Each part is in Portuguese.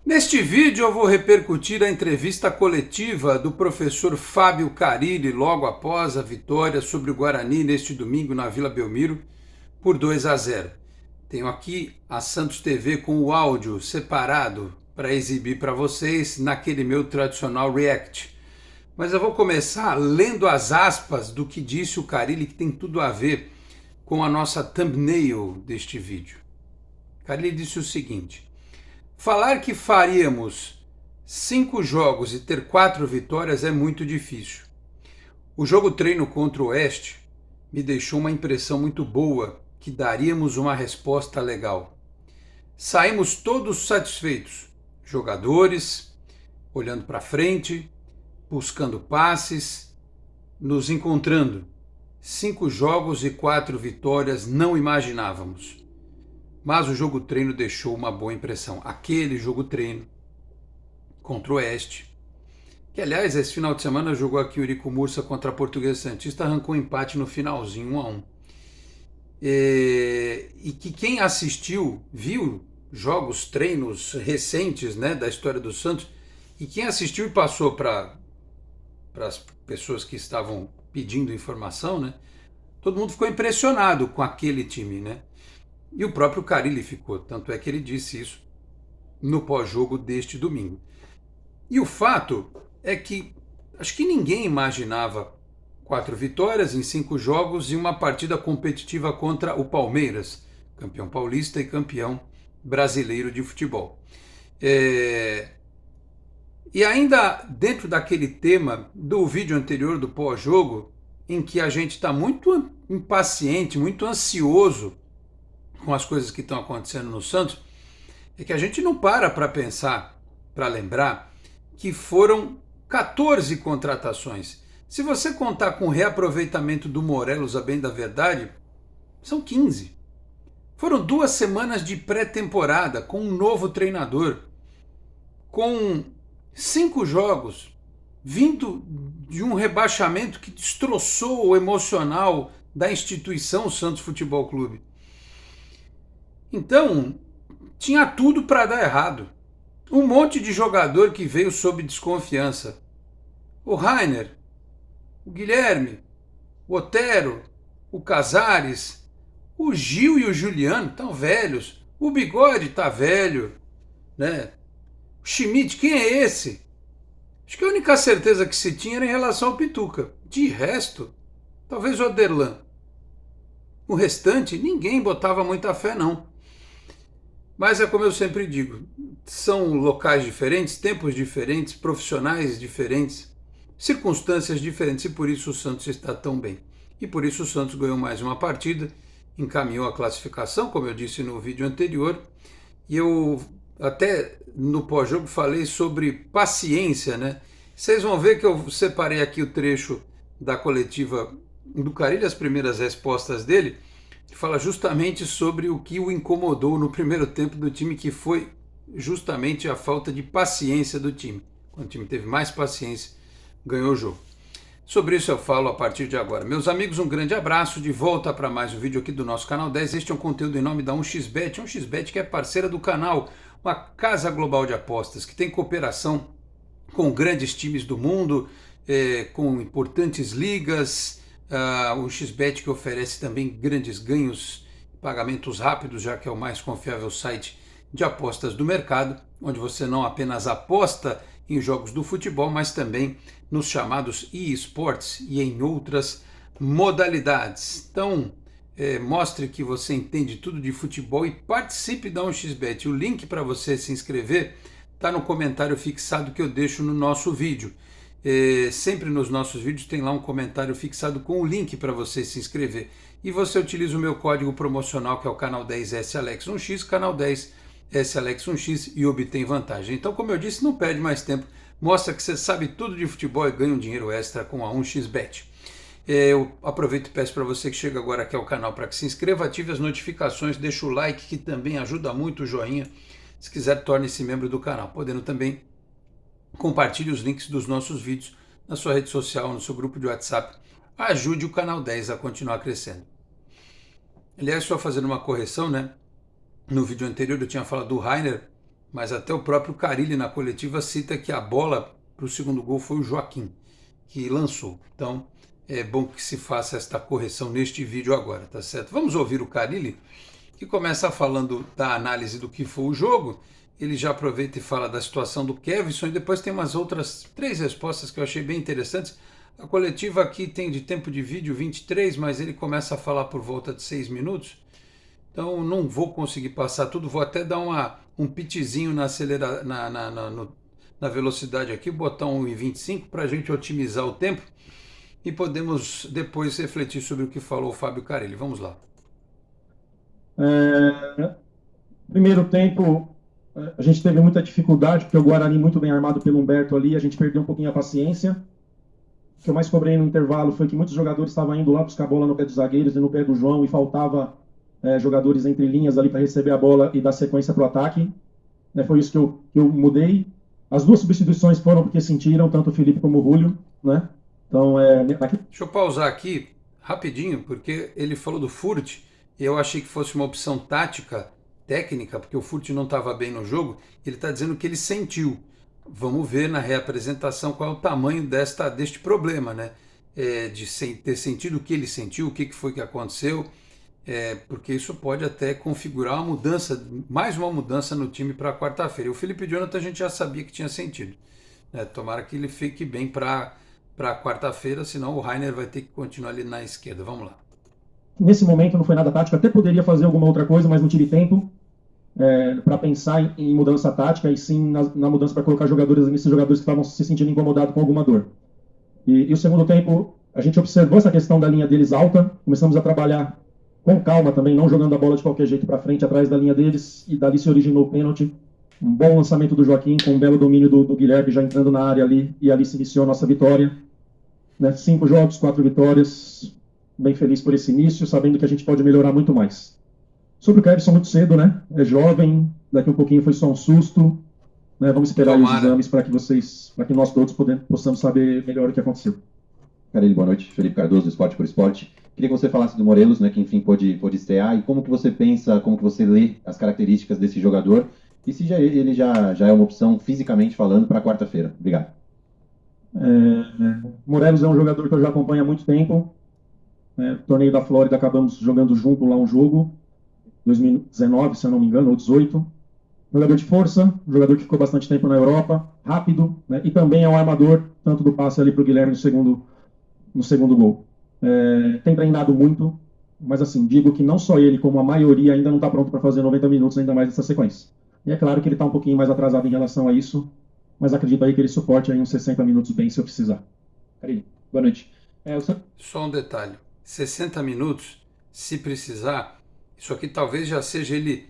Neste vídeo eu vou repercutir a entrevista coletiva do professor Fábio Carilli logo após a vitória sobre o Guarani neste domingo na Vila Belmiro por 2-0. Tenho aqui a Santos TV com o áudio separado para exibir para vocês naquele meu tradicional react. Mas eu vou começar lendo as aspas do que disse o Carilli, que tem tudo a ver com a nossa thumbnail deste vídeo. Carilli disse o seguinte: falar que faríamos 5 jogos e ter 4 vitórias é muito difícil. O jogo treino contra o Oeste me deixou uma impressão muito boa que daríamos uma resposta legal. Saímos todos satisfeitos, jogadores, olhando para frente, buscando passes, nos encontrando. 5 jogos e 4 vitórias não imaginávamos. Mas o jogo treino deixou uma boa impressão. Aquele jogo treino contra o Oeste, que aliás esse final de semana jogou aqui o Eurico Mursa contra a Portuguesa Santista, arrancou um empate no finalzinho, 1-1. E que quem assistiu, viu jogos, treinos recentes, né, da história do Santos, e quem assistiu e passou para as pessoas que estavam pedindo informação, né, todo mundo ficou impressionado com aquele time, né? E o próprio Carilli ficou, tanto é que ele disse isso no pós-jogo deste domingo. E o fato é que acho que ninguém imaginava 4 vitórias em 5 jogos e uma partida competitiva contra o Palmeiras, campeão paulista e campeão brasileiro de futebol. E ainda dentro daquele tema do vídeo anterior do pós-jogo, em que a gente está muito impaciente, muito ansioso com as coisas que estão acontecendo no Santos, é que a gente não para pensar, para lembrar, que foram 14 contratações. Se você contar com o reaproveitamento do Morelos, a bem da verdade, são 15. Foram 2 semanas de pré-temporada com um novo treinador, com 5 jogos, vindo de um rebaixamento que destroçou o emocional da instituição Santos Futebol Clube. Então, tinha tudo para dar errado. Um monte de jogador que veio sob desconfiança. O Rainer, o Guilherme, o Otero, o Casares, o Gil e o Juliano estão velhos. O Bigode está velho, né? O Schmidt, quem é esse? Acho que a única certeza que se tinha era em relação ao Pituca. De resto, talvez o Aderlan. O restante, ninguém botava muita fé, não. Mas é como eu sempre digo, são locais diferentes, tempos diferentes, profissionais diferentes, circunstâncias diferentes, e por isso o Santos está tão bem. E por isso o Santos ganhou mais uma partida, encaminhou a classificação, como eu disse no vídeo anterior, e eu até no pós-jogo falei sobre paciência, né? Vocês vão ver que eu separei aqui o trecho da coletiva do Carilli, as primeiras respostas dele, que fala justamente sobre o que o incomodou no primeiro tempo do time, que foi justamente a falta de paciência do time. Quando o time teve mais paciência, ganhou o jogo. Sobre isso eu falo a partir de agora. Meus amigos, um grande abraço, de volta para mais um vídeo aqui do nosso canal 10. Este é um conteúdo em nome da 1xBet, 1xBet que é parceira do canal, uma casa global de apostas que tem cooperação com grandes times do mundo, com importantes ligas. O 1xBet que oferece também grandes ganhos, pagamentos rápidos, já que é o mais confiável site de apostas do mercado, onde você não apenas aposta em jogos do futebol, mas também nos chamados eSports e em outras modalidades. Então, mostre que você entende tudo de futebol e participe da 1xBet. O link para você se inscrever está no comentário fixado que eu deixo no nosso vídeo. Sempre nos nossos vídeos tem lá um comentário fixado com o link para você se inscrever. E você utiliza o meu código promocional, que é o canal 10SAlex1x, canal 10SAlex1x, e obtém vantagem. Então, como eu disse, não perde mais tempo. Mostra que você sabe tudo de futebol e ganha um dinheiro extra com a 1xBet. Eu aproveito e peço para você que chega agora aqui ao canal para que se inscreva, ative as notificações, deixa o like, que também ajuda muito, o joinha. Se quiser, torne-se membro do canal, podendo também compartilhe os links dos nossos vídeos na sua rede social, no seu grupo de WhatsApp. Ajude o canal 10 a continuar crescendo. Aliás, só fazendo uma correção, né? No vídeo anterior eu tinha falado do Rainer, mas até o próprio Carille na coletiva cita que a bola para o segundo gol foi o Joaquim que lançou. Então é bom que se faça esta correção neste vídeo agora, tá certo? Vamos ouvir o Carille, que começa falando da análise do que foi o jogo. Ele já aproveita e fala da situação do Kevson e depois tem umas outras 3 respostas que eu achei bem interessantes. A coletiva aqui tem de tempo de vídeo 23, mas ele começa a falar por volta de 6 minutos. Então não vou conseguir passar tudo, vou até dar um pitzinho na velocidade aqui, botar 1,25 para a gente otimizar o tempo e podemos depois refletir sobre o que falou o Fábio Carille. Vamos lá. Primeiro tempo, a gente teve muita dificuldade, porque o Guarani muito bem armado pelo Humberto ali, a gente perdeu um pouquinho a paciência. O que eu mais cobrei no intervalo foi que muitos jogadores estavam indo lá buscar a bola no pé dos zagueiros e no pé do João, e faltava jogadores entre linhas ali para receber a bola e dar sequência para o ataque. Foi isso que eu mudei. As 2 substituições foram porque sentiram, tanto o Felipe como o Julio, né? Então, Deixa eu pausar aqui rapidinho, porque ele falou do Furt, e eu achei que fosse uma opção tática, técnica, porque o Furt não estava bem no jogo. Ele está dizendo que ele sentiu. Vamos ver na reapresentação qual é o tamanho deste problema, né? De ter sentido o que ele sentiu, o que foi que aconteceu, porque isso pode até configurar uma mudança, mais uma mudança no time para quarta-feira. E o Felipe Jonathan a gente já sabia que tinha sentido, né? Tomara que ele fique bem para quarta-feira, senão o Rainer vai ter que continuar ali na esquerda. Vamos lá. Nesse momento não foi nada tático, até poderia fazer alguma outra coisa, mas não tive tempo para pensar em mudança tática, e sim na mudança para colocar esses jogadores que estavam se sentindo incomodados com alguma dor. E o segundo tempo, a gente observou essa questão da linha deles alta, começamos a trabalhar com calma também, não jogando a bola de qualquer jeito para frente, atrás da linha deles, e dali se originou o pênalti. Um bom lançamento do Joaquim, com um belo domínio do Guilherme já entrando na área ali, e ali se iniciou a nossa vitória. 5 jogos, 4 vitórias, bem feliz por esse início, sabendo que a gente pode melhorar muito mais. Sobre o Kevson, muito cedo, né? É jovem, daqui um pouquinho foi só um susto, né? Vamos esperar os exames para que nós todos possamos saber melhor o que aconteceu. Carille, boa noite. Felipe Cardoso, do Esporte por Esporte. Queria que você falasse do Morelos, né, que enfim pôde estrear, e como que você pensa, como que você lê as características desse jogador, e se ele já é uma opção fisicamente falando para quarta-feira. Obrigado. Morelos é um jogador que eu já acompanho há muito tempo. Torneio da Flórida, acabamos jogando junto lá um jogo, 2019, se eu não me engano, ou 18. Jogador de força, jogador que ficou bastante tempo na Europa, rápido, né? E também é um armador, tanto do passe ali para o Guilherme no segundo gol. Tem treinado muito, mas assim, digo que não só ele, como a maioria ainda não está pronto para fazer 90 minutos, ainda mais nessa sequência. E é claro que ele está um pouquinho mais atrasado em relação a isso, mas acredito aí que ele suporte aí uns 60 minutos bem, se eu precisar. Carille, boa noite. Só um detalhe, 60 minutos, se precisar, isso aqui talvez já seja ele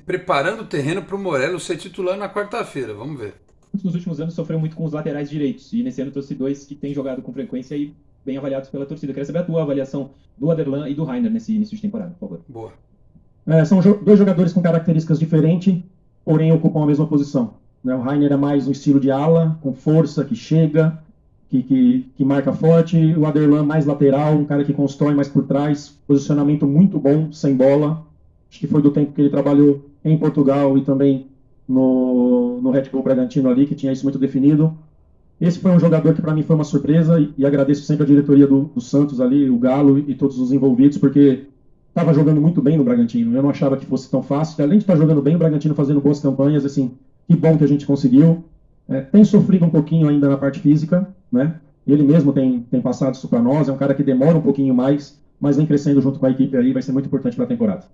preparando o terreno para o Morelos ser titular na quarta-feira, vamos ver. Nos últimos anos sofreu muito com os laterais direitos, e nesse ano trouxe 2 que têm jogado com frequência e bem avaliados pela torcida. Eu queria saber a tua avaliação do Aderlan e do Rainer nesse início de temporada, por favor. Boa. São 2 jogadores com características diferentes, porém ocupam a mesma posição, né? O Rainer é mais um estilo de ala, com força, que chega, que marca forte. O Aderlan mais lateral, um cara que constrói mais por trás, posicionamento muito bom, sem bola. Acho que foi do tempo que ele trabalhou em Portugal e também no Red Bull Bragantino ali, que tinha isso muito definido. Esse foi um jogador que para mim foi uma surpresa, e agradeço sempre a diretoria do Santos ali, o Galo e todos os envolvidos, porque estava jogando muito bem no Bragantino. Eu não achava que fosse tão fácil. Além de estar jogando bem, o Bragantino fazendo boas campanhas, assim, que bom que a gente conseguiu. Tem sofrido um pouquinho ainda na parte física, né? Ele mesmo tem passado isso para nós. É um cara que demora um pouquinho mais, mas vem crescendo junto com a equipe aí, vai ser muito importante para a temporada.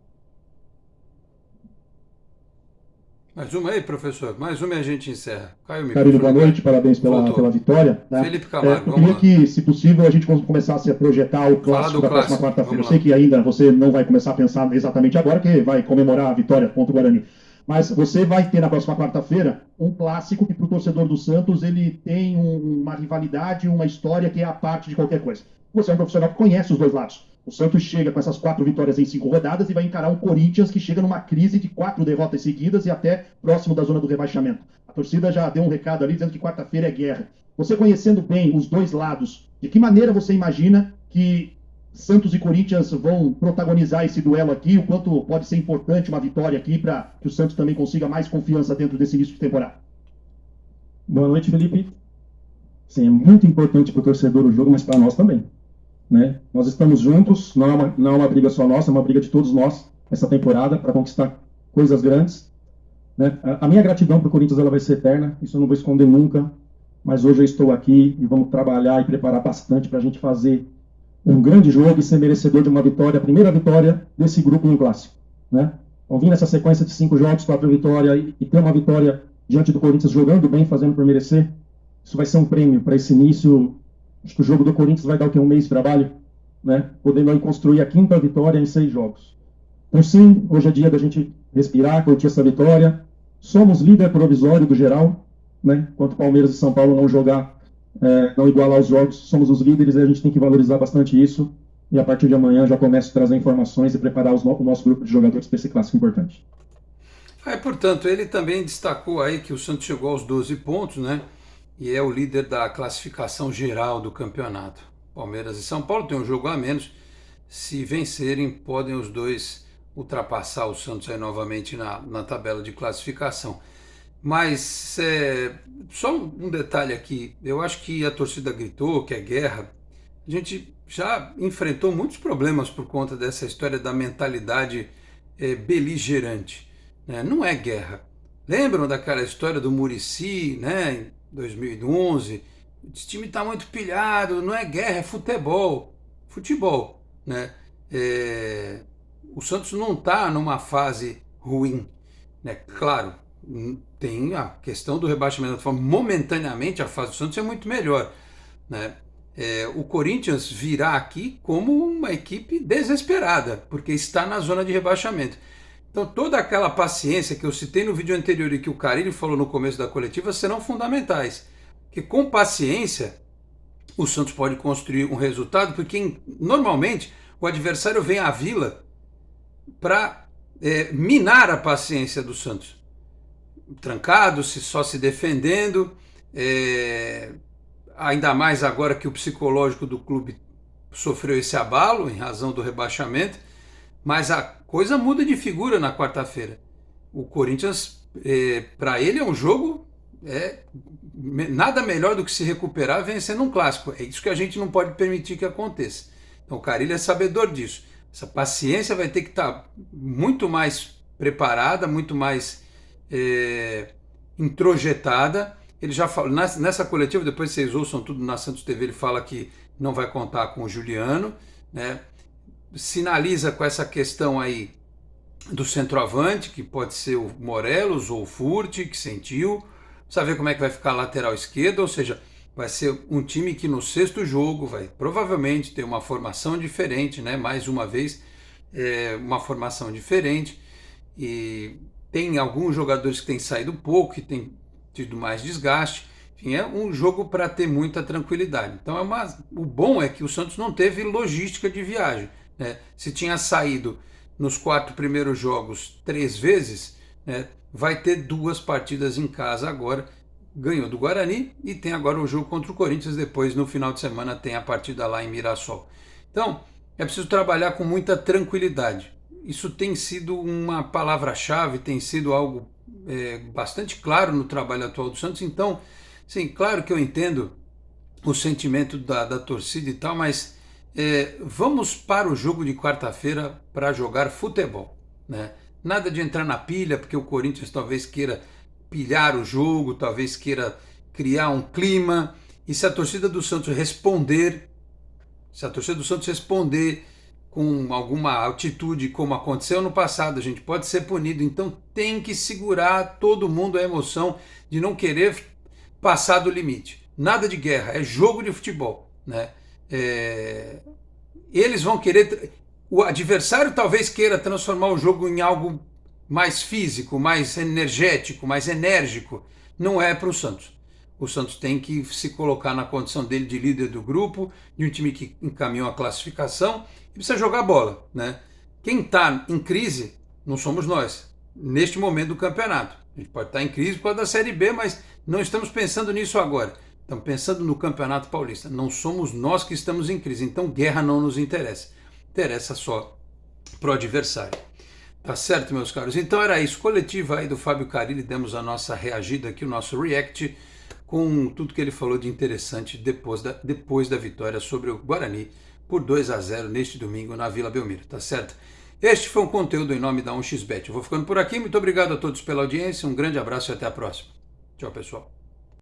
Mais uma aí, professor. Mais uma e a gente encerra. Carille, boa noite. Parabéns pela vitória. Né? Felipe Camargo, eu queria que, se possível, a gente começasse a projetar o clássico da próxima quarta-feira. Eu sei que ainda você não vai começar a pensar exatamente agora, que vai comemorar a vitória contra o Guarani. Mas você vai ter na próxima quarta-feira um clássico que, para o torcedor do Santos, ele tem uma rivalidade, uma história que é a parte de qualquer coisa. Você é um profissional que conhece os dois lados. O Santos chega com essas 4 vitórias em 5 rodadas e vai encarar um Corinthians que chega numa crise de 4 derrotas seguidas e até próximo da zona do rebaixamento. A torcida já deu um recado ali dizendo que quarta-feira é guerra. Você conhecendo bem os dois lados, de que maneira você imagina que Santos e Corinthians vão protagonizar esse duelo aqui, o quanto pode ser importante uma vitória aqui para que o Santos também consiga mais confiança dentro desse início de temporada. Boa noite, Felipe. Sim, é muito importante para o torcedor o jogo, mas para nós também, né? Nós estamos juntos, não é uma briga só nossa, é uma briga de todos nós essa temporada para conquistar coisas grandes, né? A minha gratidão para o Corinthians ela vai ser eterna, isso eu não vou esconder nunca, mas hoje eu estou aqui e vamos trabalhar e preparar bastante para a gente fazer um grande jogo e ser merecedor de uma vitória, a primeira vitória desse grupo no Clássico, né? Vamos vir nessa sequência de 5 jogos, 4 vitórias e ter uma vitória diante do Corinthians jogando bem, fazendo por merecer. Isso vai ser um prêmio para esse início. Acho que o jogo do Corinthians vai dar o quê? Um mês de trabalho, né? Podendo aí construir a 5ª vitória em 6 jogos. Então sim, hoje é dia da gente respirar, curtir essa vitória. Somos líder provisório do geral, né? Enquanto Palmeiras e São Paulo não jogar, não igualar os jogos, somos os líderes e a gente tem que valorizar bastante isso. E a partir de amanhã já começo a trazer informações e preparar o nosso grupo de jogadores para esse clássico importante. Portanto, ele também destacou aí que o Santos chegou aos 12 pontos, né? E é o líder da classificação geral do campeonato. Palmeiras e São Paulo têm um jogo a menos. Se vencerem, podem os dois ultrapassar o Santos aí novamente na tabela de classificação. Mas só um detalhe aqui, eu acho que a torcida gritou que é guerra. A gente já enfrentou muitos problemas por conta dessa história da mentalidade beligerante, né? Não é guerra. Lembram daquela história do Muricy, né, em 2011? Esse time está muito pilhado, não é guerra, é futebol. Futebol, né? O Santos não está numa fase ruim, né? Claro, tem a questão do rebaixamento. Momentaneamente a fase do Santos é muito melhor, né? O Corinthians virá aqui como uma equipe desesperada, porque está na zona de rebaixamento. Então toda aquela paciência que eu citei no vídeo anterior e que o Carille falou no começo da coletiva serão fundamentais. Que com paciência o Santos pode construir um resultado, porque normalmente o adversário vem à Vila para minar a paciência do Santos. Trancado, só se defendendo, ainda mais agora que o psicológico do clube sofreu esse abalo em razão do rebaixamento, mas a coisa muda de figura na quarta-feira. O Corinthians, para ele é um jogo, nada melhor do que se recuperar vencendo um clássico. É isso que a gente não pode permitir que aconteça. Então o Carille é sabedor disso. Essa paciência vai ter que estar muito mais preparada, muito mais introjetada. Ele já falou, nessa coletiva, depois vocês ouçam tudo na Santos TV, ele fala que não vai contar com o Juliano, né? Sinaliza com essa questão aí do centroavante, que pode ser o Morelos ou o Furt, que sentiu. Precisa ver como é que vai ficar a lateral esquerda, ou seja, vai ser um time que no 6º jogo vai provavelmente ter uma formação diferente, né? Mais uma vez, uma formação diferente. E tem alguns jogadores que têm saído pouco, que têm tido mais desgaste. Enfim, é um jogo para ter muita tranquilidade. Então, o bom é que o Santos não teve logística de viagem, né? Se tinha saído nos 4 primeiros jogos 3 vezes, né, vai ter 2 partidas em casa agora. Ganhou do Guarani e tem agora o jogo contra o Corinthians. Depois, no final de semana, tem a partida lá em Mirassol. Então, é preciso trabalhar com muita tranquilidade. Isso tem sido uma palavra-chave, tem sido algo bastante claro no trabalho atual do Santos. Então, sim, claro que eu entendo o sentimento da torcida e tal, mas vamos para o jogo de quarta-feira para jogar futebol, né? Nada de entrar na pilha, porque o Corinthians talvez queira pilhar o jogo, talvez queira criar um clima. E se a torcida do Santos responder, com alguma atitude como aconteceu no passado, a gente pode ser punido. Então tem que segurar todo mundo a emoção de não querer passar do limite. Nada de guerra, é jogo de futebol, né? Eles vão querer... O adversário talvez queira transformar o jogo em algo mais físico, mais energético, mais enérgico. Não é para o Santos. O Santos tem que se colocar na condição dele de líder do grupo, de um time que encaminhou a classificação e precisa jogar bola, né? Quem está em crise não somos nós, neste momento do campeonato. A gente pode estar em crise por causa da Série B, mas não estamos pensando nisso agora. Estamos pensando no Campeonato Paulista. Não somos nós que estamos em crise, então guerra não nos interessa. Interessa só pro adversário. Tá certo, meus caros? Então era isso. Coletiva aí do Fábio Carilli. Demos a nossa reagida aqui, o nosso react, com tudo que ele falou de interessante depois da vitória sobre o Guarani por 2-0 neste domingo na Vila Belmiro. Tá certo? Este foi um conteúdo em nome da 1xBet. Eu vou ficando por aqui. Muito obrigado a todos pela audiência. Um grande abraço e até a próxima. Tchau, pessoal.